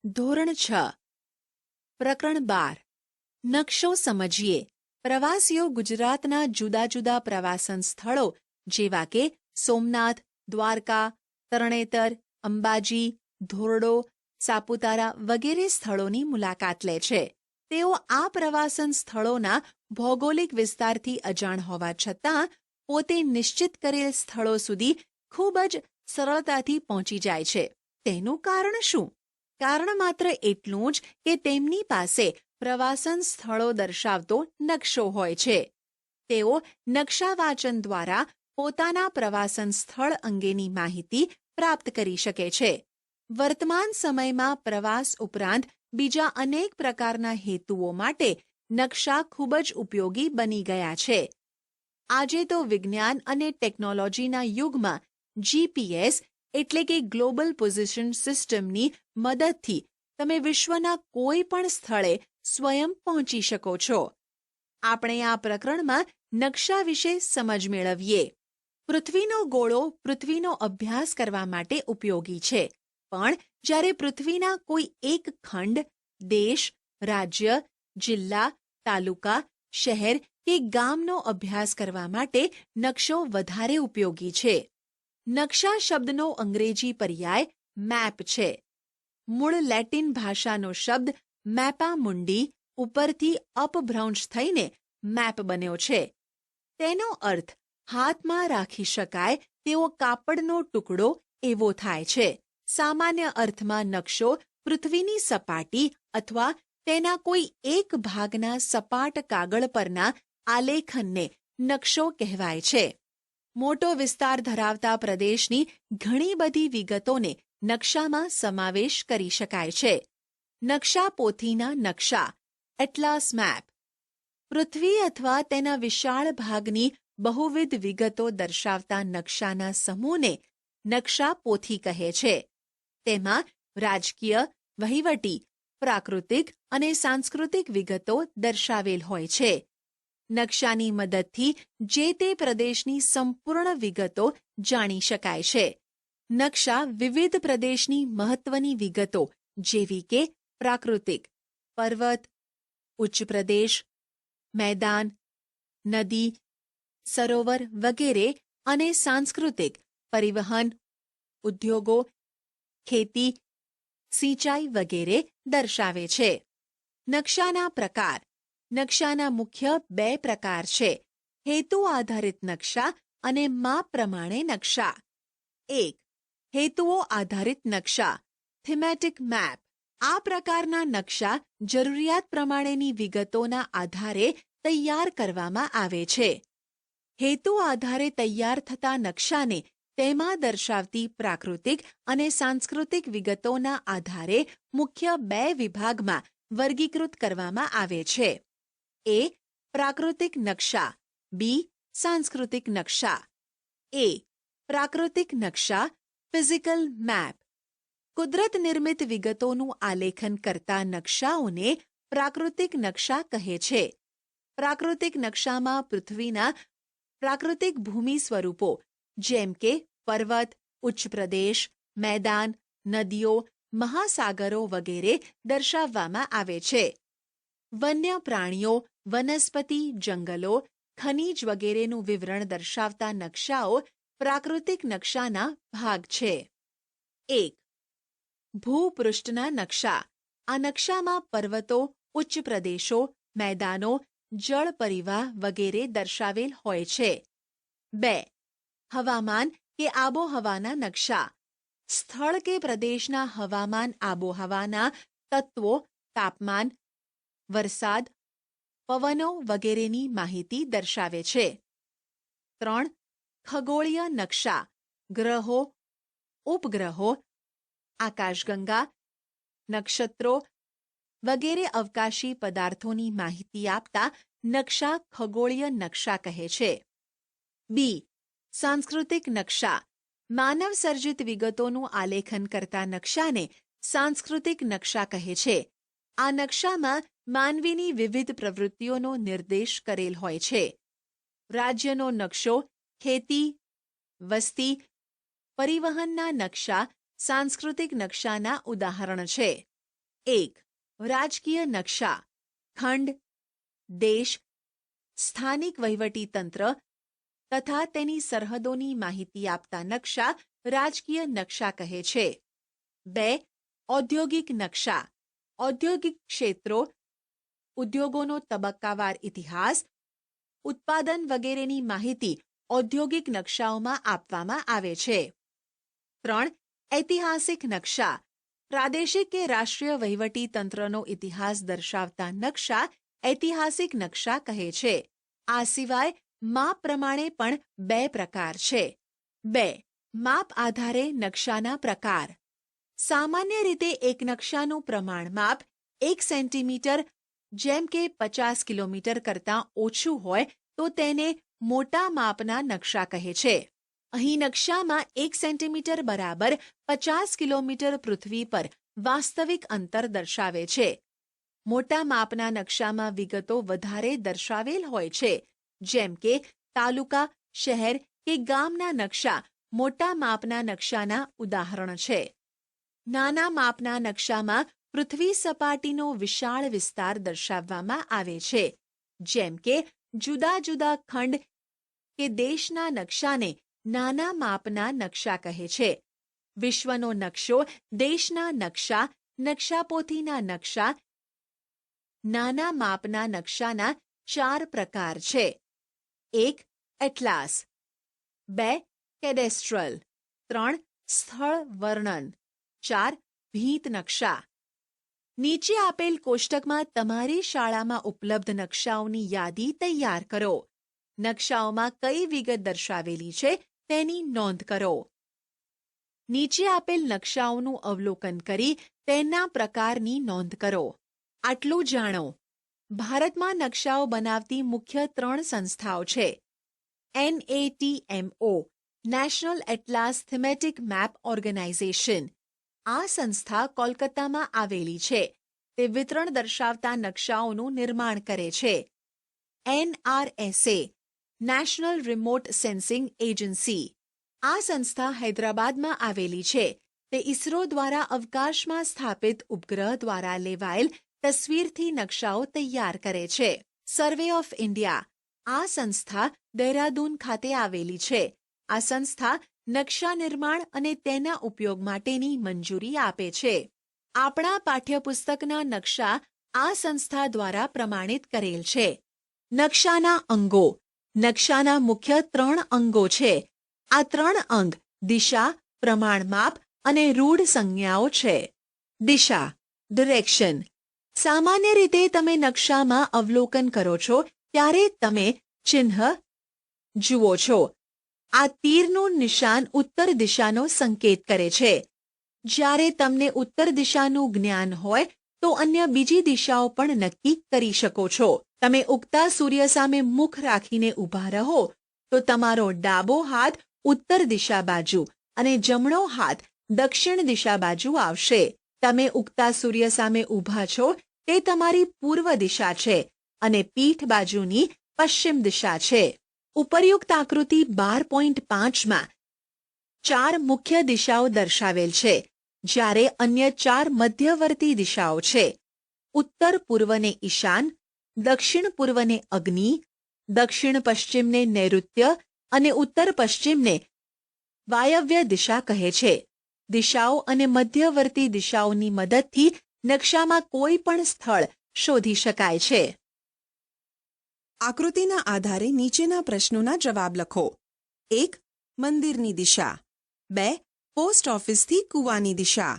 ધોરણ 6 પ્રકરણ 12 નકશો સમજીએ. પ્રવાસીઓ ગુજરાતના જુદા જુદા પ્રવાસન સ્થળો જેવા કે સોમનાથ, દ્વારકા, તરણેતર, અંબાજી, ધોરડો, સાપુતારા વગેરે સ્થળોની મુલાકાત લે છે. તેઓ આ પ્રવાસન સ્થળોના ભૌગોલિક વિસ્તારથી અજાણ હોવા છતાં પોતે નિશ્ચિત કરેલ સ્થળો સુધી ખૂબ જ સરળતાથી પહોંચી જાય છે. તેનું કારણ શું? કારણ માત્ર એટલું જ કે તેમની પાસે પ્રવાસન સ્થળો દર્શાવતો નકશો હોય છે. તેઓ નકશા વાંચન દ્વારા પોતાના પ્રવાસન સ્થળ અંગેની માહિતી પ્રાપ્ત કરી શકે છે. વર્તમાન સમયમાં પ્રવાસ ઉપરાંત બીજા અનેક પ્રકારના હેતુઓ માટે નકશા ખૂબ જ ઉપયોગી બની ગયા છે. આજે તો વિજ્ઞાન અને ટેકનોલોજીના યુગમાં જીપીએસ એટલે કે ગ્લોબલ પોઝિશન સિસ્ટમની મદદથી તમે વિશ્વના કોઈ પણ સ્થળે સ્વયં પહોંચી શકો છો. આપણે આ પ્રકરણમાં નકશા વિશે સમજ મેળવીએ. પૃથ્વીનો ગોળો પૃથ્વીનો અભ્યાસ કરવા માટે ઉપયોગી છે, પણ જ્યારે પૃથ્વીના કોઈ એક ખંડ, દેશ, રાજ્ય, જિલ્લા, તાલુકા, શહેર કે ગામનો અભ્યાસ કરવા માટે નકશો વધારે ઉપયોગી છે. નકશા શબ્દનો અંગ્રેજી પર્યાય મેપ છે. મૂળ લેટિન ભાષાનો શબ્દ મેપા મુન્ડી ઉપરથી અપભ્રંશ થઈને મેપ બન્યો છે. તેનો અર્થ હાથમાં રાખી શકાય તેવો કાપડનો ટુકડો એવો થાય છે. સામાન્ય અર્થમાં નકશો પૃથ્વીની સપાટી અથવા તેના કોઈ એક ભાગના સપાટ કાગળ પરના આલેખનને નકશો કહેવાય છે. મોટો વિસ્તાર ધરાવતા પ્રદેશની ઘણી બધી વિગતોને નકશામાં સમાવેશ કરી શકાય છે. નકશા પોથીના નકશા એટલાસ મેપ પૃથ્વી અથવા તેના વિશાળ ભાગની બહુવિધ વિગતો દર્શાવતા નકશાના સમૂહને નકશા પોથી કહે છે. તેમાં રાજકીય, વહીવટી, પ્રાકૃતિક અને સાંસ્કૃતિક વિગતો દર્શાવેલ હોય છે. નકશાની મદદથી જે તે પ્રદેશની સંપૂર્ણ વિગતો જાણી શકાય છે. નકશા વિવિધ પ્રદેશની મહત્વની વિગતો જેવી કે પ્રાકૃતિક, પર્વત, ઉચ્ચ પ્રદેશ, મેદાન, નદી, સરોવર વગેરે અને સાંસ્કૃતિક, પરિવહન, ઉદ્યોગો, ખેતી, સિંચાઈ વગેરે દર્શાવે છે. નકશાના પ્રકાર. નકશાના મુખ્ય 2 પ્રકાર છે: હેતુ આધારિત નકશા અને માપ પ્રમાણે નકશા. 1. હેતુઓ આધારિત નકશા થીમેટિક મેપ. આ પ્રકારના નકશા જરૂરિયાત પ્રમાણેની વિગતોના આધારે તૈયાર કરવામાં આવે છે. હેતુ આધારે તૈયાર થતા નકશાને તેમાં દર્શાવતી પ્રાકૃતિક અને સાંસ્કૃતિક વિગતોના આધારે મુખ્ય 2 વિભાગમાં વર્ગીકૃત કરવામાં આવે છે. એ. પ્રાકૃતિક નકશા. બી. સાંસ્કૃતિક નકશા. એ. પ્રાકૃતિક નકશા ફિઝિકલ મેપ. કુદરત નિર્મિત વિગતોનું આલેખન કરતા નકશાઓને પ્રાકૃતિક નકશા કહે છે. પ્રાકૃતિક નકશામાં પૃથ્વીના પ્રાકૃતિક ભૂમિ સ્વરૂપો જેમ કે પર્વત, ઉચ્ચ પ્રદેશ, મેદાન, નદીઓ, મહાસાગરો વગેરે દર્શાવવામાં આવે છે. વન્ય પ્રાણીઓ, વનસ્પતિ, જંગલો, ખનિજ વગેરેનું વિવરણ દર્શાવતા નકશાઓ પ્રાકૃતિક નકશાના ભાગ છે. 1. ભૂપૃષ્ઠના નકશા. આ નકશામાં પર્વતો, ઉચ્ચ પ્રદેશો, મેદાનો, જળ પરિવાહ વગેરે દર્શાવેલ હોય છે. 2. હવામાન કે આબોહવાના નકશા. સ્થળ કે પ્રદેશના હવામાન આબોહવાના તત્વો, તાપમાન, વરસાદ, પવનો વગેરેની માહિતી દર્શાવે છે. 3. ખગોળીય નકશા. ગ્રહો, ઉપગ્રહો, આકાશગંગા, નક્ષત્રો વગેરે અવકાશી પદાર્થોની માહિતી આપતા નકશા ખગોળીય નકશા કહે છે. બી. સાંસ્કૃતિક નકશા. માનવ સર્જિત વિગતોનું આલેખન કરતા નકશાને સાંસ્કૃતિક નકશા કહે છે. આ નકશામાં માનવીની વિવિધ પ્રવૃત્તિઓનો નિર્દેશ કરેલ હોય છે. રાજ્યનો નકશો ખેતી, વસ્તી, પરિવહનના નકશા સાંસ્કૃતિક નકશાના ઉદાહરણ છે. એક. રાજકીય નકશા, ખંડ, દેશ, સ્થાનિક વહીવટીતંત્ર તથા તેની સરહદોની માહિતી આપતા નકશા રાજકીય નકશા કહે છે. 2. ઔદ્યોગિક નકશા, ઔદ્યોગિક ક્ષેત્રો, ઉદ્યોગોનો તબક્કાવાર ઇતિહાસ, ઉત્પાદન વગેરેની માહિતી ઔદ્યોગિક નકશાઓમાં આપવામાં આવે છે. 3. ઐતિહાસિક નકશા, પ્રાદેશિક કે રાષ્ટ્રીય વહીવટી તંત્રનો ઇતિહાસ દર્શાવતા નકશા ઐતિહાસિક નકશા કહે છે. આ સિવાય માપ પ્રમાણે પણ 2 પ્રકાર છે. 2. માપ આધારે નકશાના પ્રકાર. સામાન્ય રીતે એક નકશાનું પ્રમાણ માપ 1 સેન્ટીમીટર જેમ કે 50 કિલોમીટર કરતાં ઓછું હોય તો તેને મોટા માપના નકશા કહે છે. અહીં નકશામાં 1 સેન્ટીમીટર બરાબર 50 કિલોમીટર પૃથ્વી પર વાસ્તવિક અંતર દર્શાવે છે. મોટા માપના નકશામાં વિગતો વધારે દર્શાવેલ હોય છે, જેમ કે તાલુકા, શહેર કે ગામના નકશા મોટા માપના નકશાના ઉદાહરણ છે. નાના માપના નકશામાં પૃથ્વી સપાટીનો વિશાળ વિસ્તાર દર્શાવવામાં આવે છે, જેમ કે જુદા જુદા ખંડ કે દેશના નકશાને નાના માપના નકશા કહે છે. વિશ્વનો નકશો, દેશના નકશા, નકશાપોથીના નકશા. નાના માપના નકશાના 4 પ્રકાર છે. 1. એટલાસ. 2. કેડેસ્ટ્રલ. 3. સ્થળ વર્ણન. 4. ભીંત નકશા. નીચે આપેલ કોષ્ટકમાં તમારી શાળામાં ઉપલબ્ધ નકશાઓની યાદી તૈયાર કરો. નકશાઓમાં કઈ વિગત દર્શાવેલી છે તેની નોંધ કરો. નીચે આપેલ નકશાઓનું અવલોકન કરી તેના પ્રકારની નોંધ કરો. આટલું જાણો. ભારતમાં નકશાઓ બનાવતી મુખ્ય 3 સંસ્થાઓ છે. NATMO, national atlas thematic map organisation. આ સંસ્થા કોલકાતામાં આવેલી છે. તે વિતરણ દર્શાવતા નકશાઓનું નિર્માણ કરે છે. NRSA, national remote sensing agency. આ સંસ્થા હૈદરાબાદમાં આવેલી છે. તે ઇસરો દ્વારા અવકાશમાં સ્થાપિત ઉપગ્રહ દ્વારા લેવાયેલ તસવીરથી નકશાઓ તૈયાર કરે છે. Survey of India. આ સંસ્થા દહેરાદૂન ખાતે આવેલી છે. આ સંસ્થા નકશા નિર્માણ અને તેના ઉપયોગ માટેની મંજૂરી આપે છે. આપણા પાઠ્યપુસ્તકના નકશા આ સંસ્થા દ્વારા પ્રમાણિત કરેલ છે. નકશાના અંગો. નકશાના મુખ્ય 3 અંગો છે. આ 3 અંગ દિશા, પ્રમાણમાપ અને રૂઢ સંજ્ઞાઓ છે. દિશા, ડિરેક્શન. સામાન્ય રીતે તમે નકશામાં અવલોકન કરો છો ત્યારે તમે ચિહ્ન જુઓ છો. આ તીરનું નિશાન ઉત્તર દિશાનો સંકેત કરે છે. જ્યારે તમને ઉત્તર દિશાનું જ્ઞાન હોય તો અન્ય બીજી દિશાઓ પણ નક્કી કરી શકો છો. તમે ઉગતા સૂર્ય સામે મુખ રાખીને ઊભા રહો તો તમારો ડાબો હાથ ઉત્તર દિશા બાજુ અને જમણો હાથ દક્ષિણ દિશા બાજુ આવશે. તમે ઉગતા સૂર્ય સામે ઊભા છો તે તમારી પૂર્વ દિશા છે અને પીઠ બાજુની પશ્ચિમ દિશા છે. ઉપરયુક્ત આકૃતિ 12.5માં 4 મુખ્ય દિશાઓ દર્શાવેલ છે, જ્યારે અન્ય 4 મધ્યવર્તી દિશાઓ છે. ઉત્તર પૂર્વને ઈશાન, દક્ષિણ પૂર્વને અગ્નિ, દક્ષિણ પશ્ચિમને નૈઋત્ય અને ઉત્તર પશ્ચિમને વાયવ્ય દિશા કહે છે. દિશાઓ અને મધ્યવર્તી દિશાઓની મદદથી નકશામાં કોઈ પણ સ્થળ શોધી શકાય છે. આકૃતિના આધારે નીચેના પ્રશ્નોના જવાબ લખો. 1. મંદિરની દિશા. 2. પોસ્ટ ઓફિસથી કૂવાની દિશા.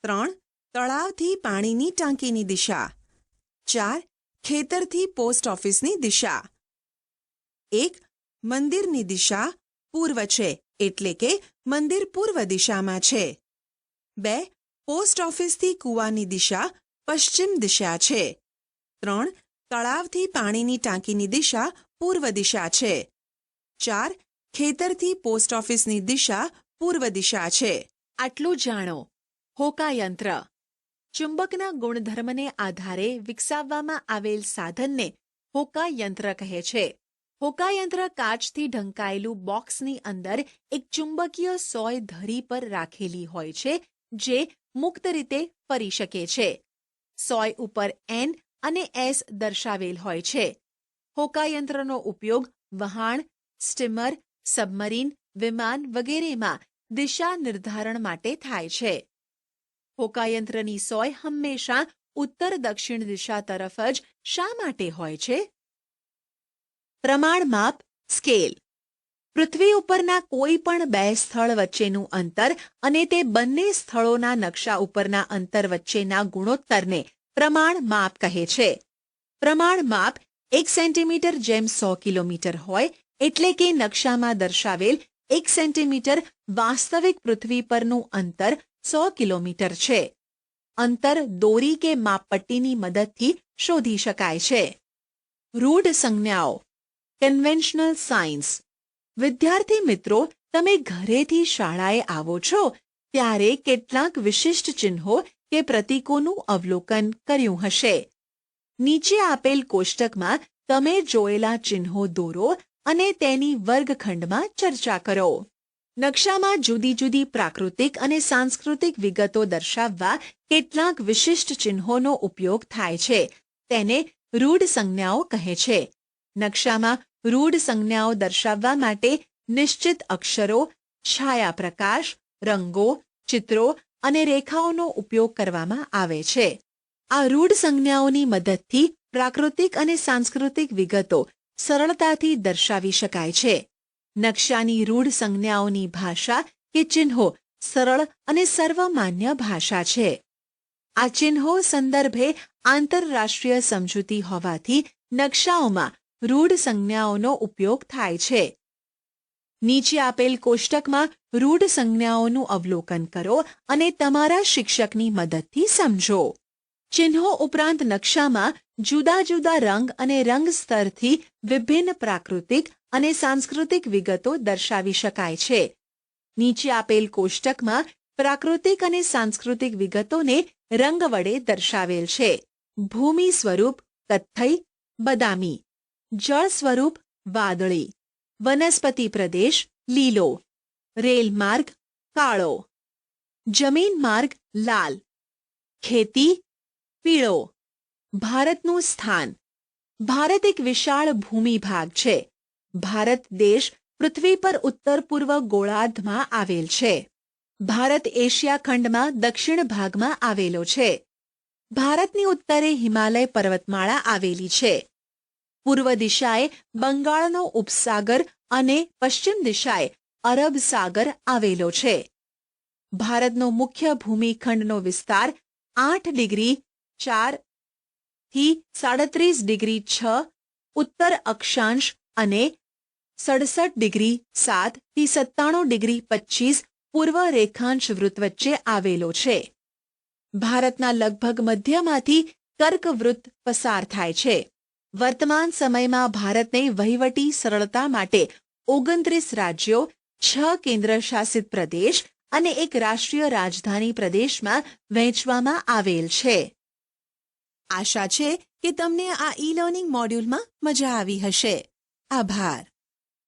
3. તળાવથી પાણીની ટાંકીની દિશા. 4. ખેતરથી પોસ્ટ ઓફિસની દિશા. 1. મંદિરની દિશા પૂર્વ છે, એટલે કે મંદિર પૂર્વ દિશામાં છે. 2. પોસ્ટ ઓફિસથી કૂવાની દિશા પશ્ચિમ દિશા છે. 3. તળાવથી પાણીની ટાંકીની દિશા પૂર્વ દિશા છે. 4. ખેતરથી પોસ્ટ ઓફિસની દિશા પૂર્વ દિશા છે. આટલું જાણો. હોકાયંત્ર. ચુંબકના ગુણધર્મને આધારે વિકસાવવામાં આવેલ સાધનને હોકાયંત્ર કહે છે. હોકાયંત્ર કાચથી ઢંકાયેલું બોક્સની અંદર એક ચુંબકીય સોય ધરી પર રાખેલી હોય છે, જે મુક્ત રીતે ફરી શકે છે. સોય ઉપર એન અને એસ દર્શાવેલ હોય છે. હોકાયંત્રનો ઉપયોગ વહાણ, સ્ટીમર, સબમરીન, વિમાન વગેરેમાં દિશા નિર્ધારણ માટે થાય છે. હોકાયંત્રની સોય હંમેશા ઉત્તર દક્ષિણ દિશા તરફ જ શા માટે હોય છે? પ્રમાણ માપ સ્કેલ. પૃથ્વી ઉપરના કોઈ પણ બે સ્થળ વચ્ચેનું અંતર અને તે બંને સ્થળોના નકશા ઉપરના અંતર વચ્ચેના ગુણોત્તરને પ્રમાણ માપ કહે છે. પ્રમાણ માપ 1 સેન્ટીમીટર જેમ 100 કિલોમીટર હોય એટલે કે નકશામાં દર્શાવેલ 1 સેન્ટીમીટર વાસ્તવિક પૃથ્વી પરનું અંતર 100 કિલોમીટર છે. અંતર દોરી કે માપપટ્ટીની મદદથી શોધી શકાય છે. રૂઢ સંજ્ઞાઓ કન્વેન્શનલ સાયન્સ. વિદ્યાર્થી મિત્રો, તમે ઘરેથી શાળાએ આવો છો ત્યારે કેટલાક વિશિષ્ટ ચિહ્નો કે પ્રતીકોનું અવલોકન કર્યું હશે. નીચે આપેલ કોષ્ટકમાં તમે જોયેલા ચિહ્નો દોરો અને તેની વર્ગખંડમાં ચર્ચા કરો. નકશામાં જુદી જુદી પ્રાકૃતિક અને સાંસ્કૃતિક વિગતો દર્શાવવા કેટલાક વિશિષ્ટ ચિહ્નોનો ઉપયોગ થાય છે. તેને રૂઢ સંજ્ઞાઓ કહે છે. નકશામાં રૂઢ સંજ્ઞાઓ દર્શાવવા માટે નિશ્ચિત અક્ષરો, છાયાપ્રકાશ, રંગો, ચિત્રો અને રેખાઓનો ઉપયોગ કરવામાં આવે છે. આ રૂઢ સંજ્ઞાઓની મદદથી પ્રાકૃતિક અને સાંસ્કૃતિક વિગતો સરળતાથી દર્શાવી શકાય છે. નકશાની રૂઢ સંજ્ઞાઓની ભાષા કે ચિહ્નો સરળ અને સર્વમાન્ય ભાષા છે. આ ચિહ્નો સંદર્ભે આંતરરાષ્ટ્રીય સમજૂતી હોવાથી નકશાઓમાં રૂઢ સંજ્ઞાઓનો ઉપયોગ થાય છે. નીચે આપેલ કોષ્ટકમાં રૂઢ સંજ્ઞાઓનું અવલોકન કરો અને તમારા શિક્ષકની મદદથી સમજો. ચિહ્નો ઉપરાંત નકશામાં જુદા જુદા રંગ અને રંગ સ્તરથી વિભિન્ન પ્રાકૃતિક અને સાંસ્કૃતિક વિગતો દર્શાવી શકાય છે. નીચે આપેલ કોષ્ટકમાં પ્રાકૃતિક અને સાંસ્કૃતિક વિગતોને રંગ વડે દર્શાવેલ છે. ભૂમિ સ્વરૂપ કથ્થઈ, બદામી. જળ સ્વરૂપ વાદળી. વનસ્પતિ પ્રદેશ લીલો. રેલ માર્ગ કાળો. જમીન માર્ગ લાલ. ખેતી પીળો. ભારતનું સ્થાન. ભારત એક વિશાળ ભૂમિભાગ છે. ભારત દેશ પૃથ્વી પર ઉત્તર પૂર્વ ગોળાર્ધમાં આવેલ છે. ભારત એશિયા ખંડમાં દક્ષિણ ભાગમાં આવેલો છે. ભારતની ઉત્તરે હિમાલય પર્વતમાળા આવેલી છે. પૂર્વ દિશાએ બંગાળનો ઉપસાગર અને પશ્ચિમ દિશાએ અરબ સાગર આવેલો છે. ભારતનો મુખ્ય ભૂમિખંડનો વિસ્તાર 8 ડિગ્રી 4 થી 37 ડિગ્રી 6 ઉત્તર અક્ષાંશ અને 67 ડિગ્રી 7 થી 97 ડિગ્રી 25 પૂર્વ રેખાંશ વૃત્ત વચ્ચે આવેલો છે. ભારતના લગભગ મધ્યમાંથી કર્કવૃત્ત પસાર થાય છે. વર્તમાન સમયમાં ભારતને વહીવટી સરળતા માટે 29 રાજ્યો, 6 કેન્દ્રશાસિત પ્રદેશ અને એક રાષ્ટ્રીય રાજધાની પ્રદેશમાં વહેંચવામાં આવેલ છે. આશા છે કે તમને આ ઈ લર્નિંગ મોડ્યુલમાં મજા આવી હશે. આભાર.